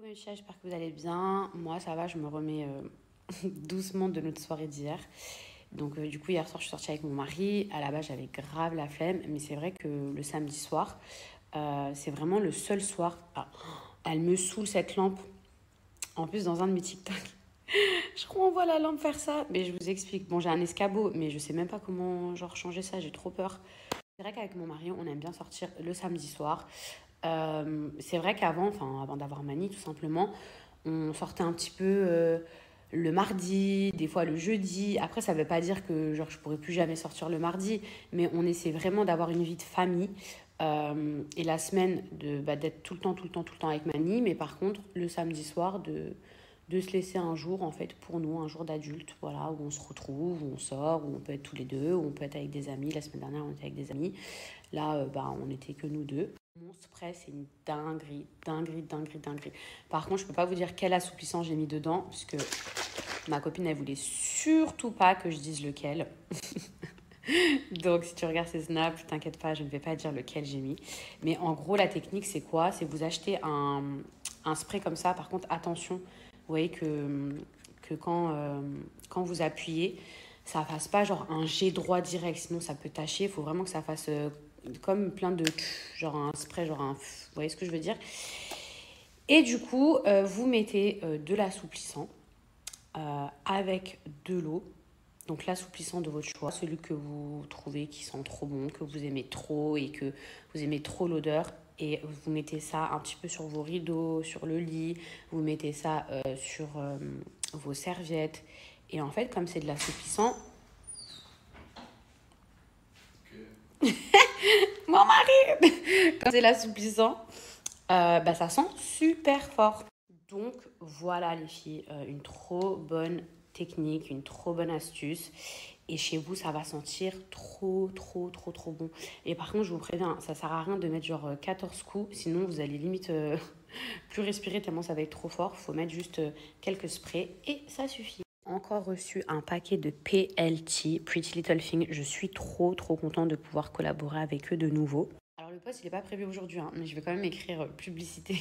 mes chers, j'espère que vous allez bien. Moi, ça va, je me remets doucement de notre soirée d'hier. Donc, du coup, hier soir, je suis sortie avec mon mari. À la base, j'avais grave la flemme, mais c'est vrai que le samedi soir, c'est vraiment le seul soir. Ah, elle me saoule cette lampe. En plus, dans un de mes TikTok, je renvoie la lampe faire ça. Mais je vous explique. Bon, j'ai un escabeau, mais je sais même pas comment genre changer ça. J'ai trop peur. C'est vrai qu'avec mon mari, on aime bien sortir le samedi soir. C'est vrai qu'avant, enfin avant d'avoir Mani tout simplement, on sortait un petit peu le mardi, des fois le jeudi. Après, ça veut pas dire que genre je pourrais plus jamais sortir le mardi, mais on essaie vraiment d'avoir une vie de famille. Et la semaine d'être tout le temps, tout le temps, tout le temps avec Mani, mais par contre le samedi soir de se laisser un jour en fait pour nous, un jour d'adulte, voilà, où on se retrouve, où on sort, où on peut être tous les deux, où on peut être avec des amis. La semaine dernière on était avec des amis, là on était que nous deux. Mon spray, c'est une dinguerie, dinguerie, dinguerie, dinguerie. Par contre, je peux pas vous dire quel assouplissant j'ai mis dedans, puisque ma copine, elle voulait surtout pas que je dise lequel. Donc, si tu regardes ces snaps, t'inquiète pas, je ne vais pas dire lequel j'ai mis. Mais en gros, la technique, c'est quoi? C'est vous achetez un spray comme ça. Par contre, attention, vous voyez que quand vous appuyez, ça fasse pas genre un jet droit direct, sinon ça peut tacher. Il faut vraiment que ça fasse comme plein de genre un spray, genre un vous voyez ce que je veux dire. Et du coup, vous mettez de l'assouplissant avec de l'eau. Donc l'assouplissant de votre choix, celui que vous trouvez qui sent trop bon, que vous aimez trop et que vous aimez trop l'odeur. Et vous mettez ça un petit peu sur vos rideaux, sur le lit, vous mettez ça sur vos serviettes. Et en fait, comme c'est de l'assouplissant, mon mari, comme c'est l'assouplissant, ça sent super fort. Donc voilà les filles, une trop bonne technique, une trop bonne astuce. Et chez vous, ça va sentir trop, trop, trop, trop bon. Et par contre, je vous préviens, ça sert à rien de mettre genre 14 coups, sinon vous allez limite plus respirer tellement ça va être trop fort. Faut mettre juste quelques sprays et ça suffit. Encore reçu un paquet de PLT, Pretty Little Thing. Je suis trop, trop contente de pouvoir collaborer avec eux de nouveau. Alors le post, il n'est pas prévu aujourd'hui, hein, mais je vais quand même écrire publicité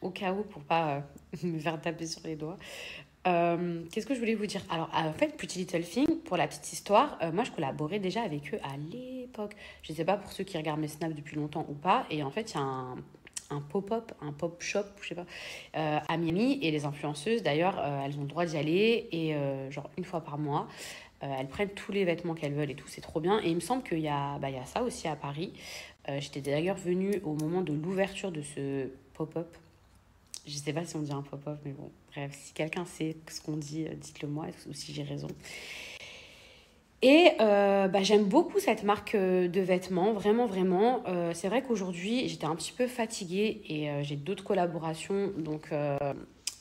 au cas où pour pas me faire taper sur les doigts. Qu'est-ce que je voulais vous dire? Alors, en fait, Pretty Little Thing, pour la petite histoire, moi, je collaborais déjà avec eux à l'époque. Je ne sais pas pour ceux qui regardent mes snaps depuis longtemps ou pas. Et en fait, il y a un pop-up, un pop-shop, je sais pas, à Miami. Et les influenceuses, d'ailleurs, elles ont le droit d'y aller. Et genre, une fois par mois, elles prennent tous les vêtements qu'elles veulent et tout. C'est trop bien. Et il me semble il y a ça aussi à Paris. J'étais d'ailleurs venue au moment de l'ouverture de ce pop-up. Je sais pas si on dit un pop-up, mais bon, bref, si quelqu'un sait ce qu'on dit, dites-le moi, ou si j'ai raison. Et j'aime beaucoup cette marque de vêtements, vraiment, vraiment. C'est vrai qu'aujourd'hui, j'étais un petit peu fatiguée et j'ai d'autres collaborations. Donc,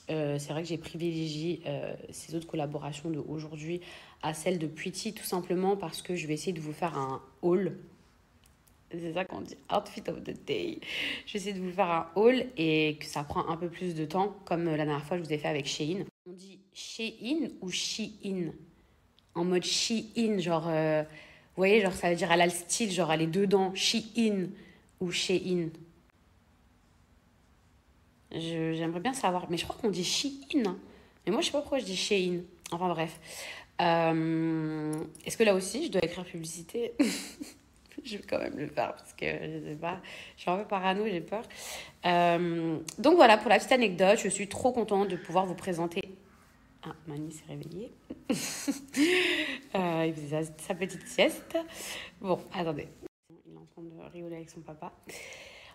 c'est vrai que j'ai privilégié ces autres collaborations d'aujourd'hui à celles de Pretty, tout simplement parce que je vais essayer de vous faire un haul. C'est ça qu'on dit, outfit of the day. Je vais essayer de vous faire un haul et que ça prend un peu plus de temps, comme la dernière fois je vous ai fait avec Shein. On dit Shein ou Shein? En mode Shein, genre, vous voyez, genre ça veut dire elle a le style, genre elle est dedans, Shein ou Shein. J'aimerais bien savoir, mais je crois qu'on dit Shein, hein. Mais moi je sais pas pourquoi je dis Shein. Enfin bref. Est-ce que là aussi je dois écrire publicité? Je vais quand même le faire parce que je sais pas, je suis un peu parano, j'ai peur. Donc voilà, pour la petite anecdote, je suis trop contente de pouvoir vous présenter. Ah, Mani s'est réveillée. Il faisait sa petite sieste. Bon, attendez. Il est en train de rigoler avec son papa.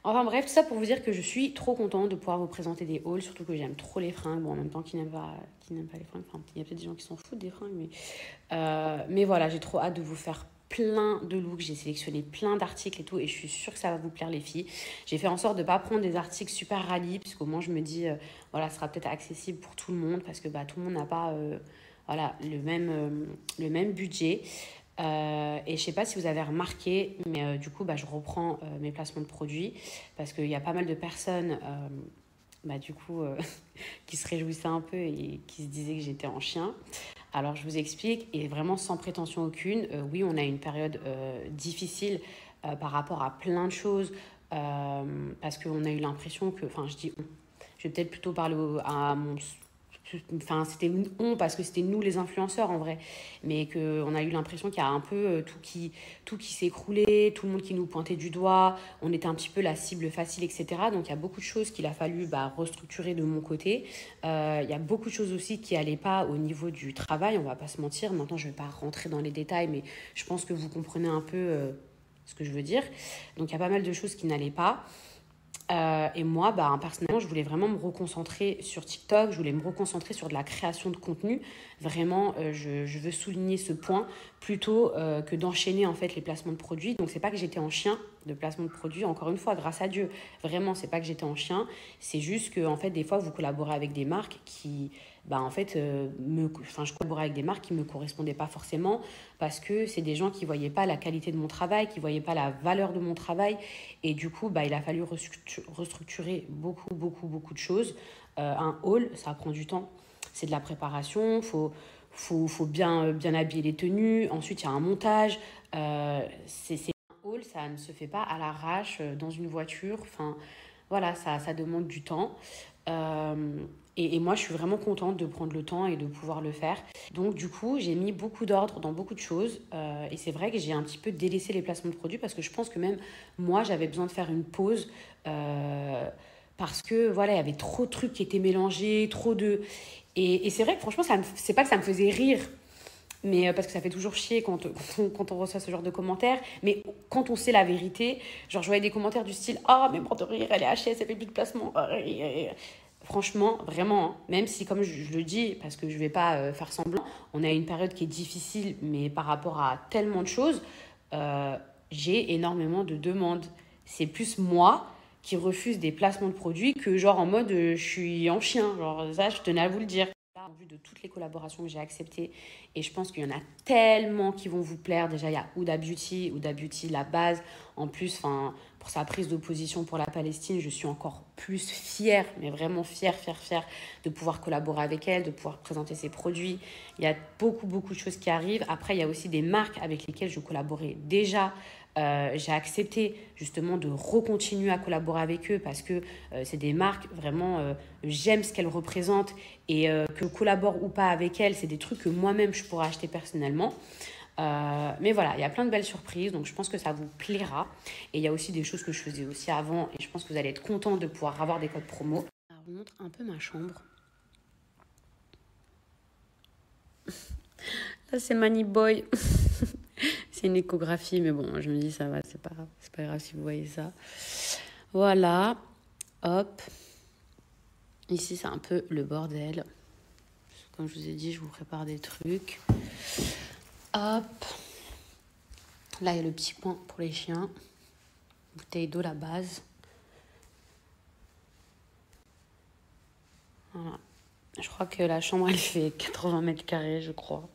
Enfin bref, tout ça pour vous dire que je suis trop contente de pouvoir vous présenter des hauls, surtout que j'aime trop les fringues. Bon, en même temps, qui n'aime pas les fringues. Enfin, il y a peut-être des gens qui s'en foutent des fringues, mais voilà, j'ai trop hâte de vous faire plein de looks. J'ai sélectionné plein d'articles et tout, et je suis sûre que ça va vous plaire, les filles. J'ai fait en sorte de ne pas prendre des articles super rallies, parce qu'au moins, je me dis, voilà, ce sera peut-être accessible pour tout le monde, parce que tout le monde n'a pas voilà, le même budget. Et je sais pas si vous avez remarqué, mais du coup, je reprends mes placements de produits parce qu'il y a pas mal de personnes du coup, qui se réjouissaient un peu et qui se disaient que j'étais en chien. Alors, je vous explique, et vraiment sans prétention aucune, oui, on a une période difficile par rapport à plein de choses parce qu'on a eu l'impression que, enfin, je dis on, je vais peut-être plutôt parler à mon... Enfin, c'était on parce que c'était nous les influenceurs en vrai. Mais qu'on a eu l'impression qu'il y a un peu tout qui s'écroulait, tout le monde qui nous pointait du doigt. On était un petit peu la cible facile, etc. Donc il y a beaucoup de choses qu'il a fallu restructurer de mon côté. Il y a beaucoup de choses aussi qui n'allaient pas au niveau du travail, on va pas se mentir. Maintenant, je ne vais pas rentrer dans les détails, mais je pense que vous comprenez un peu ce que je veux dire. Donc il y a pas mal de choses qui n'allaient pas. Et moi, personnellement, je voulais vraiment me reconcentrer sur TikTok, je voulais me reconcentrer sur de la création de contenu. Vraiment, je veux souligner ce point plutôt que d'enchaîner en fait les placements de produits. Donc, c'est pas que j'étais en chien de placement de produits, encore une fois, grâce à Dieu. Vraiment, c'est pas que j'étais en chien, c'est juste que en fait, des fois, vous collaborez avec des marques qui, je collaborais avec des marques qui me correspondaient pas forcément parce que c'est des gens qui voyaient pas la qualité de mon travail, qui voyaient pas la valeur de mon travail. Et du coup, il a fallu restructurer beaucoup de choses. Un haul, ça prend du temps. C'est de la préparation, faut bien habiller les tenues. Ensuite, il y a un montage. C'est un haul, ça ne se fait pas à l'arrache dans une voiture. Enfin, voilà, ça demande du temps. Et moi, je suis vraiment contente de prendre le temps et de pouvoir le faire. Donc, du coup, j'ai mis beaucoup d'ordre dans beaucoup de choses. Et c'est vrai que j'ai un petit peu délaissé les placements de produits parce que je pense que même moi, j'avais besoin de faire une pause. Parce que, voilà, il y avait trop de trucs qui étaient mélangés, trop de... Et c'est vrai que franchement, c'est pas que ça me faisait rire. Mais parce que ça fait toujours chier quand on reçoit ce genre de commentaires. Mais quand on sait la vérité, genre je voyais des commentaires du style « Ah, mais mort de rire, elle est HS, elle fait plus de placement. » Franchement, vraiment, hein, même si comme je le dis, parce que je vais pas faire semblant, on a une période qui est difficile, mais par rapport à tellement de choses, j'ai énormément de demandes. C'est plus moi qui refuse des placements de produits que genre en mode je suis en chien. Genre ça, je tenais à vous le dire. Là, en vue de toutes les collaborations que j'ai acceptées, et je pense qu'il y en a tellement qui vont vous plaire. Déjà, il y a Huda Beauty, la base. En plus, pour sa prise de position pour la Palestine, je suis encore plus fière, mais vraiment fière de pouvoir collaborer avec elle, de pouvoir présenter ses produits. Il y a beaucoup de choses qui arrivent. Après, il y a aussi des marques avec lesquelles je collaborais déjà. J'ai accepté justement de recontinuer à collaborer avec eux parce que c'est des marques, vraiment, j'aime ce qu'elles représentent et que je collabore ou pas avec elles, c'est des trucs que moi-même je pourrais acheter personnellement. Mais voilà, il y a plein de belles surprises, donc je pense que ça vous plaira. Et il y a aussi des choses que je faisais aussi avant et je pense que vous allez être contents de pouvoir avoir des codes promo. Je vous montre un peu ma chambre. Là, c'est Money Boy. C'est une échographie, mais bon, je me dis, ça va, c'est pas grave si vous voyez ça. Voilà, hop. Ici, c'est un peu le bordel. Comme je vous ai dit, je vous prépare des trucs. Hop. Là, il y a le petit coin pour les chiens. Bouteille d'eau, la base. Voilà. Je crois que la chambre, elle fait 80 mètres carrés, je crois.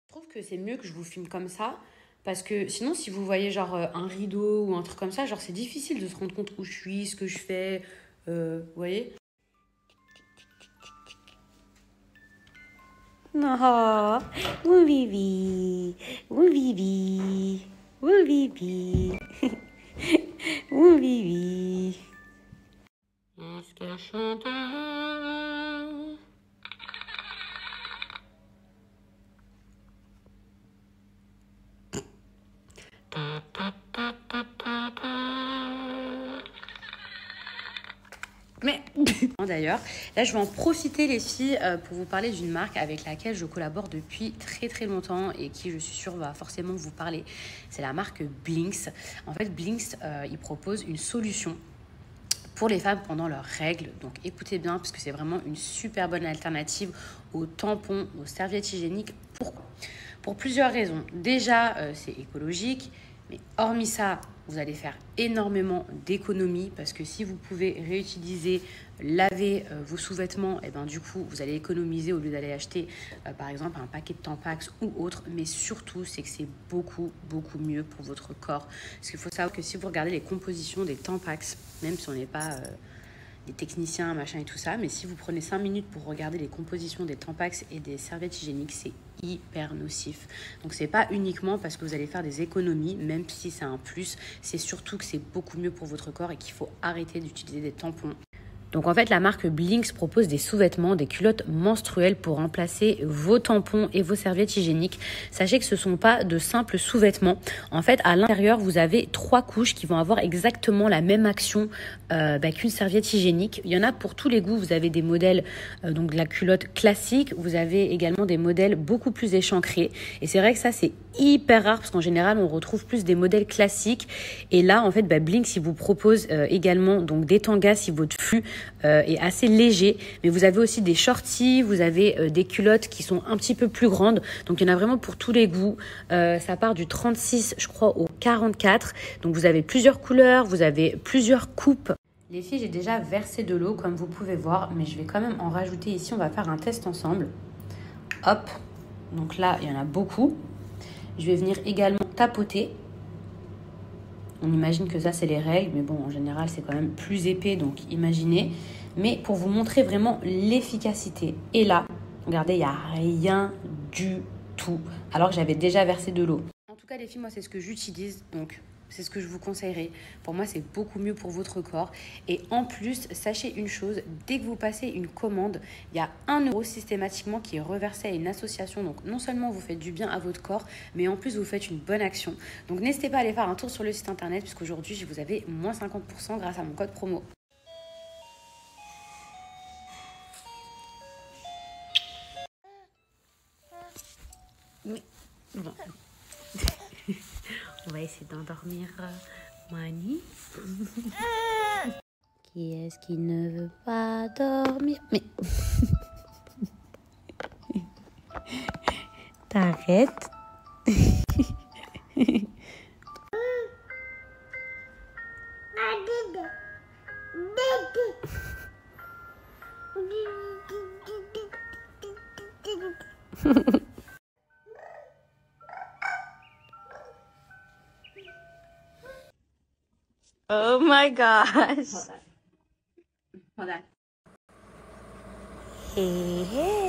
Je trouve que c'est mieux que je vous filme comme ça. Parce que sinon, si vous voyez genre un rideau ou un truc comme ça, genre c'est difficile de se rendre compte où je suis, ce que je fais. Vous voyez? Oh, oui, Bibi, oui, Bibi, oui, Bibi, oui, Bibi. Est-ce que chante? Mais d'ailleurs, là je vais en profiter les filles pour vous parler d'une marque avec laquelle je collabore depuis très longtemps et qui je suis sûre va forcément vous parler. C'est la marque Blinks. En fait Blinks, il propose une solution pour les femmes pendant leurs règles. Donc écoutez bien parce que c'est vraiment une super bonne alternative aux tampons, aux serviettes hygiéniques. Pourquoi? Pour plusieurs raisons. Déjà, c'est écologique. Mais hormis ça, vous allez faire énormément d'économies parce que si vous pouvez réutiliser, laver vos sous-vêtements, et ben du coup, vous allez économiser au lieu d'aller acheter par exemple un paquet de Tampax ou autre. Mais surtout, c'est que c'est beaucoup mieux pour votre corps. Parce qu'il faut savoir que si vous regardez les compositions des Tampax, même si on n'est pas des techniciens, machin et tout ça. Mais si vous prenez 5 minutes pour regarder les compositions des Tampax et des serviettes hygiéniques, c'est hyper nocif. Donc c'est pas uniquement parce que vous allez faire des économies, même si c'est un plus, c'est surtout que c'est beaucoup mieux pour votre corps et qu'il faut arrêter d'utiliser des tampons. Donc en fait, la marque Blinks propose des sous-vêtements, des culottes menstruelles pour remplacer vos tampons et vos serviettes hygiéniques. Sachez que ce ne sont pas de simples sous-vêtements. En fait, à l'intérieur, vous avez 3 couches qui vont avoir exactement la même action qu'une serviette hygiénique. Il y en a pour tous les goûts. Vous avez des modèles, donc de la culotte classique. Vous avez également des modèles beaucoup plus échancrés. Et c'est vrai que ça, c'est hyper rare parce qu'en général, on retrouve plus des modèles classiques. Et là, en fait, Blinks, il vous propose également donc des tangas si votre flux est assez léger, mais vous avez aussi des shorties, vous avez des culottes qui sont un petit peu plus grandes, donc il y en a vraiment pour tous les goûts. Ça part du 36 je crois au 44, donc vous avez plusieurs couleurs, vous avez plusieurs coupes. Les filles, j'ai déjà versé de l'eau comme vous pouvez voir, mais je vais quand même en rajouter ici. On va faire un test ensemble. Hop, donc là il y en a beaucoup. Je vais venir également tapoter. On imagine que ça, c'est les règles, mais bon, en général, c'est quand même plus épais, donc imaginez. Mais pour vous montrer vraiment l'efficacité. Et là, regardez, il n'y a rien du tout, alors que j'avais déjà versé de l'eau. En tout cas, les filles, moi, c'est ce que j'utilise, donc c'est ce que je vous conseillerais. Pour moi, c'est beaucoup mieux pour votre corps. Et en plus, sachez une chose, dès que vous passez une commande, il y a 1 € systématiquement qui est reversé à une association. Donc non seulement vous faites du bien à votre corps, mais en plus vous faites une bonne action. Donc n'hésitez pas à aller faire un tour sur le site internet, puisqu'aujourd'hui, vous avez moins 50% grâce à mon code promo. Oui, bon. On va essayer d'endormir Mani. Qui est-ce qui ne veut pas dormir? Mais t'arrêtes. Oh my gosh. Hold on. Hey, hey.